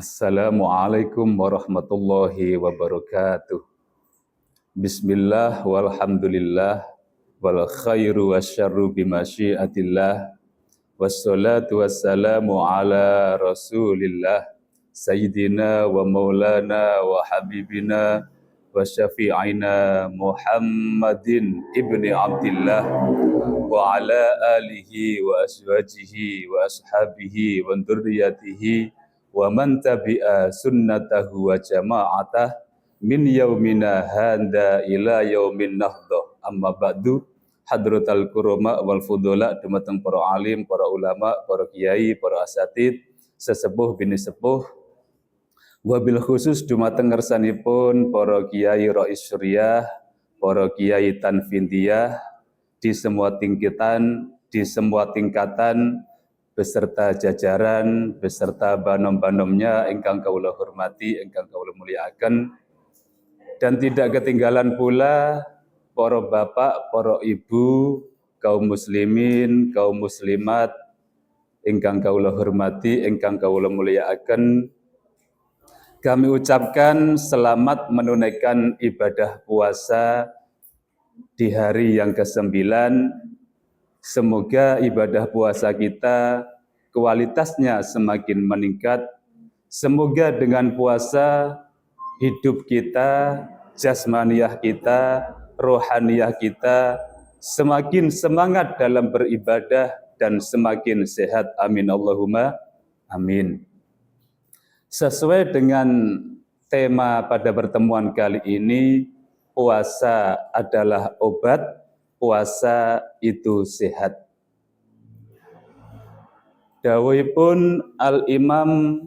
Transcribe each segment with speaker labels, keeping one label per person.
Speaker 1: Assalamualaikum warahmatullahi wabarakatuh. Bismillah walhamdulillah wal khairu wasyarru bimasyiatillah wassalatu wassalamu ala rasulillah sayyidina wa maulana wa habibina wa syafi'ina Muhammadin ibni Abdillah wa ala alihi wa azwajihi wa ashabihi wa dzurriyyatihi wa man tabi'a sunnatahu wa jama'atah min yaumina handa ila yaumin nahdah. Amma ba'du, hadratal kurama wal fudula, dumateng para alim, para ulama, para kiai, para asatid, sesepuh bini sepuh, wabil khusus dumateng ngersanipun para kiai Rais Syuriah, para kiai Tanfindiyah di semua tingkatan beserta jajaran, beserta banom-banomnya ingkang kawula hormati, ingkang kawula muliakan, dan tidak ketinggalan pula para bapak, para ibu, kaum muslimin, kaum muslimat, ingkang kawula hormati, ingkang kawula muliakan. Kami ucapkan selamat menunaikan ibadah puasa di hari yang ke-9. Semoga ibadah puasa kita kualitasnya semakin meningkat. Semoga dengan puasa hidup kita, jasmaniyah kita, rohaniyah kita semakin semangat dalam beribadah dan semakin sehat. Amin Allahumma amin. Sesuai dengan tema pada pertemuan kali ini, puasa adalah obat, puasa itu sehat. Dawuhipun Al-Imam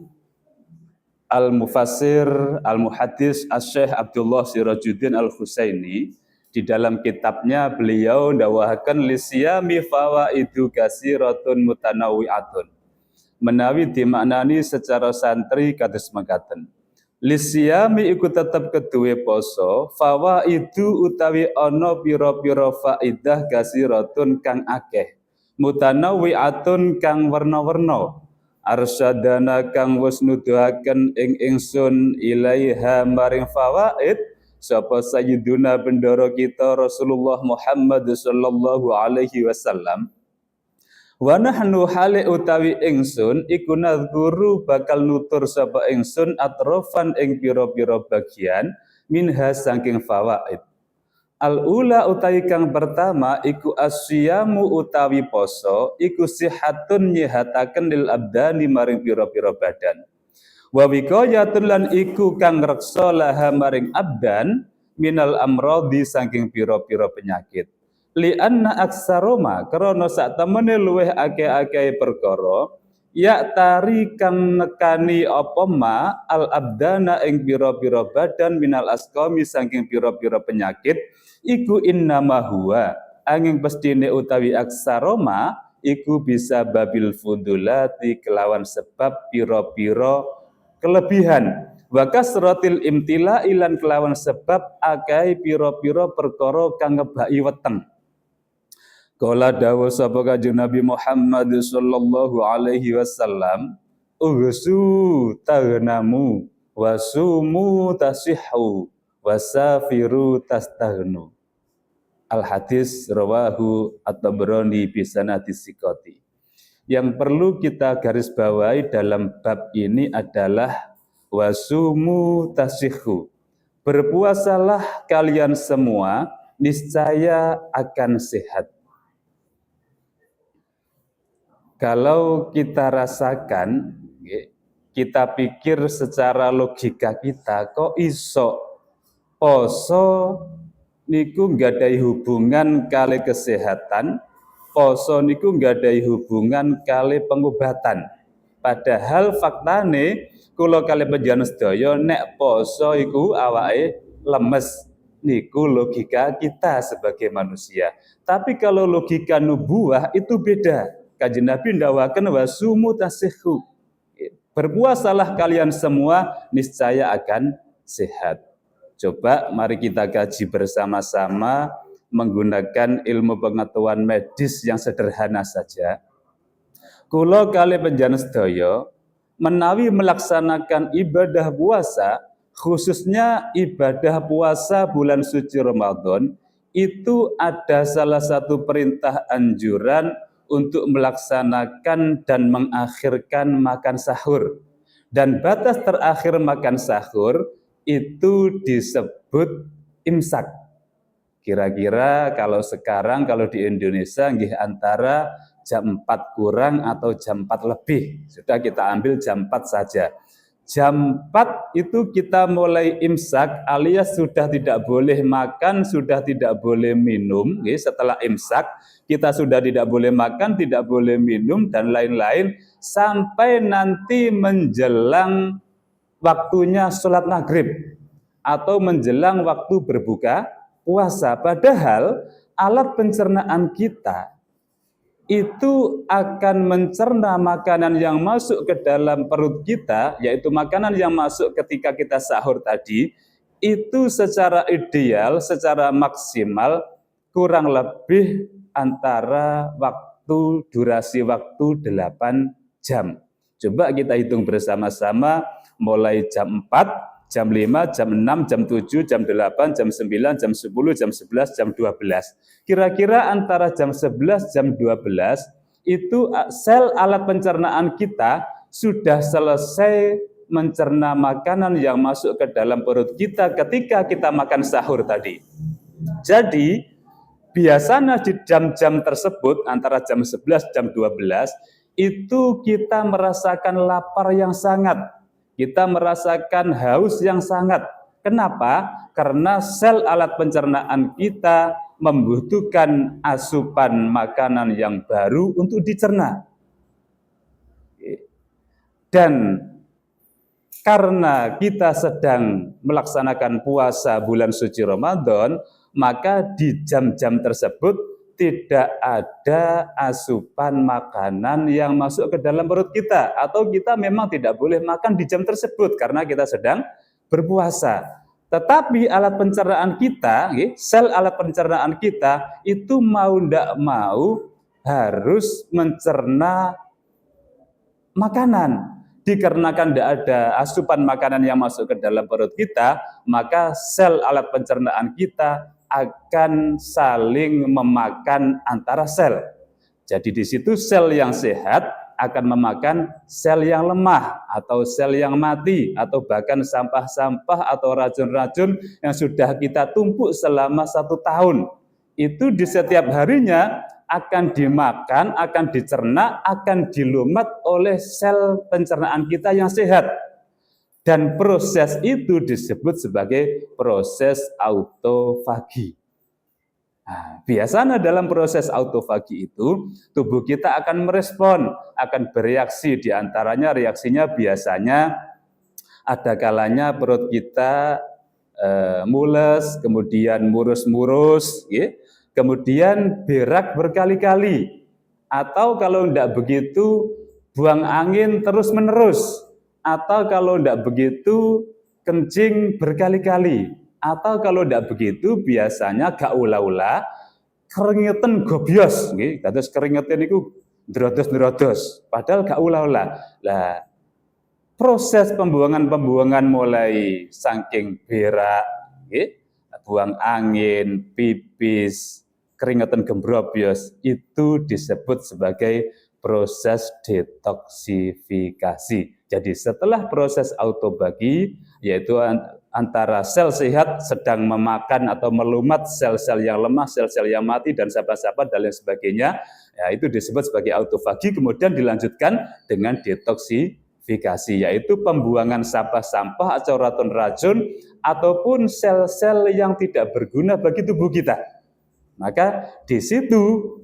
Speaker 1: Al-Mufassir Al-Muhaddis Asy-Syaikh Abdullah Sirajuddin Al-Husaini di dalam kitabnya beliau dawahaken lisiyami fawaidu katsiratun mutanawwi'atun. Menawi dimaknani secara santri kados mekaten. Lisiyami iku tetep keduwe poso, fawaidu utawi ana pira-pira faidah katsiratun kang akeh, mutanawwi'atun kang werna-werna. Arsyadana kang wis nuduhaken ing ingsun ilaiha maring fawaid sapa sayyiduna bendara kita Rasulullah Muhammad sallallahu alaihi wasallam. Wa nahnu hale utawi ingsun iku nadzkuru bakal nutur sapa ingsun atrofan ing pira-pira bagian minha saking fawaid. Al-ula utawi kang pertama iku asyamu utawi poso iku sihatun nyehataken lil abdani maring pira-pira badan. Wa wiqayatun lan iku kang reksa laha maring abdan minal amradi saking pira-pira penyakit. Li anna aksaroma krana sak temene luweh akeh-akeh perkara ya tari kang nekani apa ma al abdana ing pira-pira badan minal asqami saking pira-pira penyakit iku innama huwa angin pestine utawi aksaroma iku bisa babil fudulati kelawan sebab pira-pira kelebihan wa kasratil imtila ilan kelawan sebab akeh pira-pira perkara kang ngebaki weteng. Kala dawuh sapa Kanjeng Nabi Muhammad sallallahu alaihi wasallam, "Uhsu taghnamu wasumu tasihhu wasafiru tastaghnu." Al-hadis rawahu At-Tabrani bi sanadis siqati. Yang perlu kita garis bawahi dalam bab ini adalah wasumu tasihhu. Berpuasalah kalian semua, niscaya akan sehat. Kalau kita rasakan, kita pikir secara logika kita, kok iso poso niku nggadahi hubungan kali kesehatan, poso niku nggadahi hubungan kali pengobatan. Padahal faktane kula kali panjenengan sedaya nek poso iku awake lemes, niku logika kita sebagai manusia. Tapi kalau logika nubuwah itu beda. Kanjeng Nabi ndawaken wasumu tasihhu. Berpuasalah kalian semua, niscaya akan sehat. Coba mari kita kaji bersama-sama menggunakan ilmu pengetahuan medis yang sederhana saja. Kula kali panjenengan sedaya menawi melaksanakan ibadah puasa, khususnya ibadah puasa bulan suci Ramadan, itu ada salah satu perintah anjuran untuk melaksanakan dan mengakhirkan makan sahur. Dan batas terakhir makan sahur itu disebut imsak. Kira-kira kalau sekarang, kalau di Indonesia antara jam 4 kurang atau jam 4 lebih. Sudah kita ambil jam 4 saja. Jam 4 itu kita mulai imsak alias sudah tidak boleh makan, sudah tidak boleh minum. Setelah imsak kita sudah tidak boleh makan, tidak boleh minum dan lain-lain sampai nanti menjelang waktunya sholat maghrib atau menjelang waktu berbuka puasa. Padahal alat pencernaan kita itu akan mencerna makanan yang masuk ke dalam perut kita, yaitu makanan yang masuk ketika kita sahur tadi, itu secara ideal, secara maksimal kurang lebih antara durasi waktu 8 jam. Coba kita hitung bersama-sama mulai jam 4, jam 5, jam 6, jam 7, jam 8, jam 9, jam 10, jam 11, jam 12. Kira-kira antara jam 11, jam 12, itu sel alat pencernaan kita sudah selesai mencerna makanan yang masuk ke dalam perut kita ketika kita makan sahur tadi. Jadi, biasanya di jam-jam tersebut, antara jam 11, jam 12, itu kita merasakan lapar yang sangat. Kita merasakan haus yang sangat. Kenapa? Karena sel alat pencernaan kita membutuhkan asupan makanan yang baru untuk dicerna. Dan karena kita sedang melaksanakan puasa bulan suci Ramadan, maka di jam-jam tersebut tidak ada asupan makanan yang masuk ke dalam perut kita, atau kita memang tidak boleh makan di jam tersebut karena kita sedang berpuasa. Tetapi alat pencernaan kita, sel alat pencernaan kita itu mau tidak mau harus mencerna makanan. Dikarenakan tidak ada asupan makanan yang masuk ke dalam perut kita, maka sel alat pencernaan kita akan saling memakan antara sel. Jadi di situ sel yang sehat akan memakan sel yang lemah atau sel yang mati atau bahkan sampah-sampah atau racun-racun yang sudah kita tumpuk selama 1 tahun. Itu di setiap harinya akan dimakan, akan dicerna, akan dilumat oleh sel pencernaan kita yang sehat. Dan proses itu disebut sebagai proses autofagi. Nah, biasanya dalam proses autofagi itu, tubuh kita akan merespon, akan bereaksi. Di antaranya reaksinya biasanya ada kalanya perut kita mules, kemudian murus-murus, kemudian berak berkali-kali. Atau kalau tidak begitu, buang angin terus-menerus. Atau kalau tidak begitu, kencing berkali-kali. Atau kalau tidak begitu, biasanya gak ula-ula, keringetan gobios. Terus keringetan itu drodos-drodos. Padahal gak ula-ula. Nah, proses pembuangan mulai saking berak, buang angin, pipis, keringetan gembrobios, itu disebut sebagai proses detoksifikasi. Jadi setelah proses autobagi, yaitu antara sel sehat sedang memakan atau melumat sel-sel yang lemah, sel-sel yang mati, dan sampah-sampah dan lain sebagainya, ya, itu disebut sebagai autofagi, kemudian dilanjutkan dengan detoksifikasi, yaitu pembuangan sampah-sampah atau racun-racun ataupun sel-sel yang tidak berguna bagi tubuh kita. Maka di situ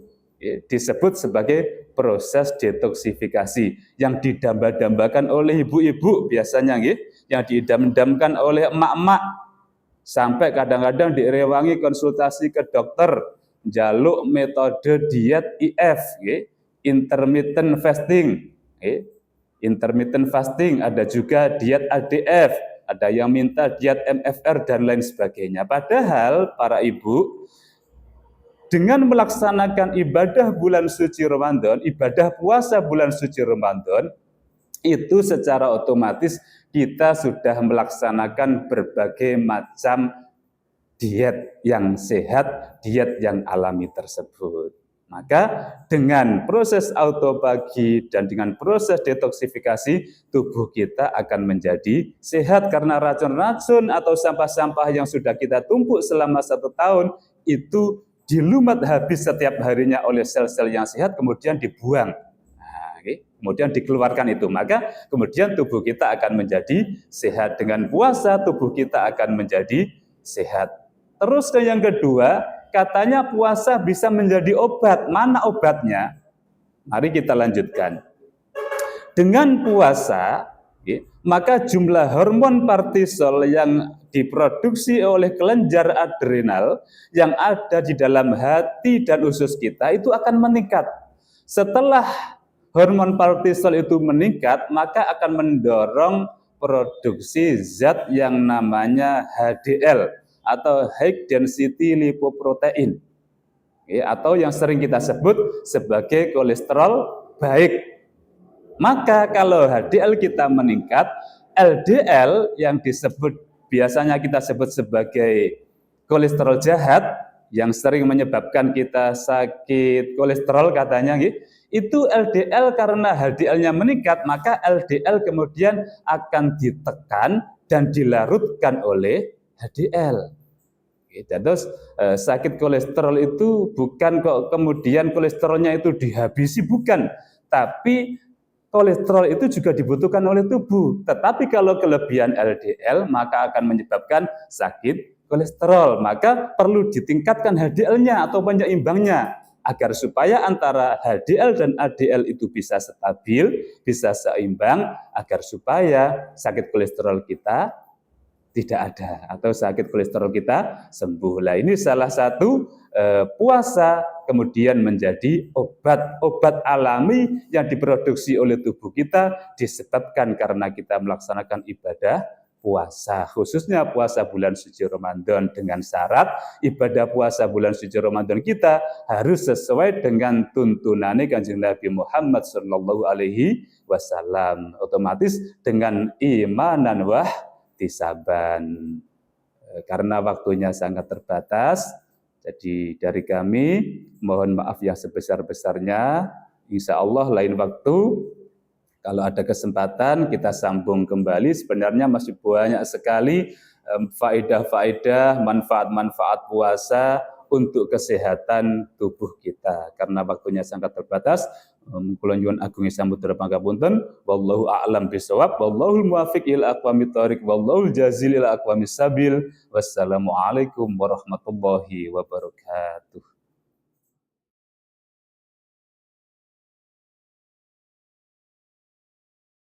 Speaker 1: disebut sebagai proses detoksifikasi yang didamba-dambakan oleh ibu-ibu biasanya, yang diidam-idamkan oleh emak-emak, sampai kadang-kadang direwangi konsultasi ke dokter, jaluk metode diet IF, intermittent fasting, intermittent fasting, ada juga diet ADF, ada yang minta diet MFR dan lain sebagainya. Padahal para ibu, dengan melaksanakan ibadah bulan suci Ramadan, ibadah puasa bulan suci Ramadan, itu secara otomatis kita sudah melaksanakan berbagai macam diet yang sehat, diet yang alami tersebut. Maka dengan proses autopagi dan dengan proses detoksifikasi, tubuh kita akan menjadi sehat karena racun-racun atau sampah-sampah yang sudah kita tumpuk selama 1 tahun itu dilumat habis setiap harinya oleh sel-sel yang sehat, kemudian dibuang. Kemudian dikeluarkan itu, maka kemudian tubuh kita akan menjadi sehat. Dengan puasa, tubuh kita akan menjadi sehat. Terus yang kedua, katanya puasa bisa menjadi obat. Mana obatnya? Mari kita lanjutkan. Dengan puasa, maka jumlah hormon kortisol yang diproduksi oleh kelenjar adrenal yang ada di dalam hati dan usus kita itu akan meningkat. Setelah hormon kortisol itu meningkat, maka akan mendorong produksi zat yang namanya HDL atau high density lipoprotein, atau yang sering kita sebut sebagai kolesterol baik. Maka kalau HDL kita meningkat, LDL yang disebut biasanya kita sebut sebagai kolesterol jahat yang sering menyebabkan kita sakit kolesterol katanya, itu LDL karena HDL-nya meningkat, maka LDL kemudian akan ditekan dan dilarutkan oleh HDL. Terus sakit kolesterol itu bukan kok kemudian kolesterolnya itu dihabisi, bukan, tapi kolesterol itu juga dibutuhkan oleh tubuh. Tetapi kalau kelebihan LDL maka akan menyebabkan sakit kolesterol. Maka perlu ditingkatkan HDL-nya atau penyeimbangnya agar supaya antara HDL dan LDL itu bisa stabil, bisa seimbang, agar supaya sakit kolesterol kita tidak ada atau sakit kolesterol kita sembuh. Nah, ini salah satu puasa kemudian menjadi obat alami yang diproduksi oleh tubuh kita disebabkan karena kita melaksanakan ibadah puasa, khususnya puasa bulan suci Ramadan, dengan syarat ibadah puasa bulan suci Ramadan kita harus sesuai dengan tuntunan Kanjeng Nabi Muhammad SAW, otomatis dengan imanan ihtisaban. Karena waktunya sangat terbatas, jadi dari kami mohon maaf yang sebesar-besarnya. Insya Allah lain waktu kalau ada kesempatan kita sambung kembali. Sebenarnya masih banyak sekali faedah-faedah, manfaat-manfaat puasa untuk kesehatan tubuh kita. Karena waktunya sangat terbatas, kula nyuwun agung samudra pangapunten. Wallahu a'lam bishawab. Wallahul muwaffiq ila aqwamit thoriq. Wallahul jazil ila aqwamis sabil. Wassalamualaikum warahmatullahi wabarakatuh.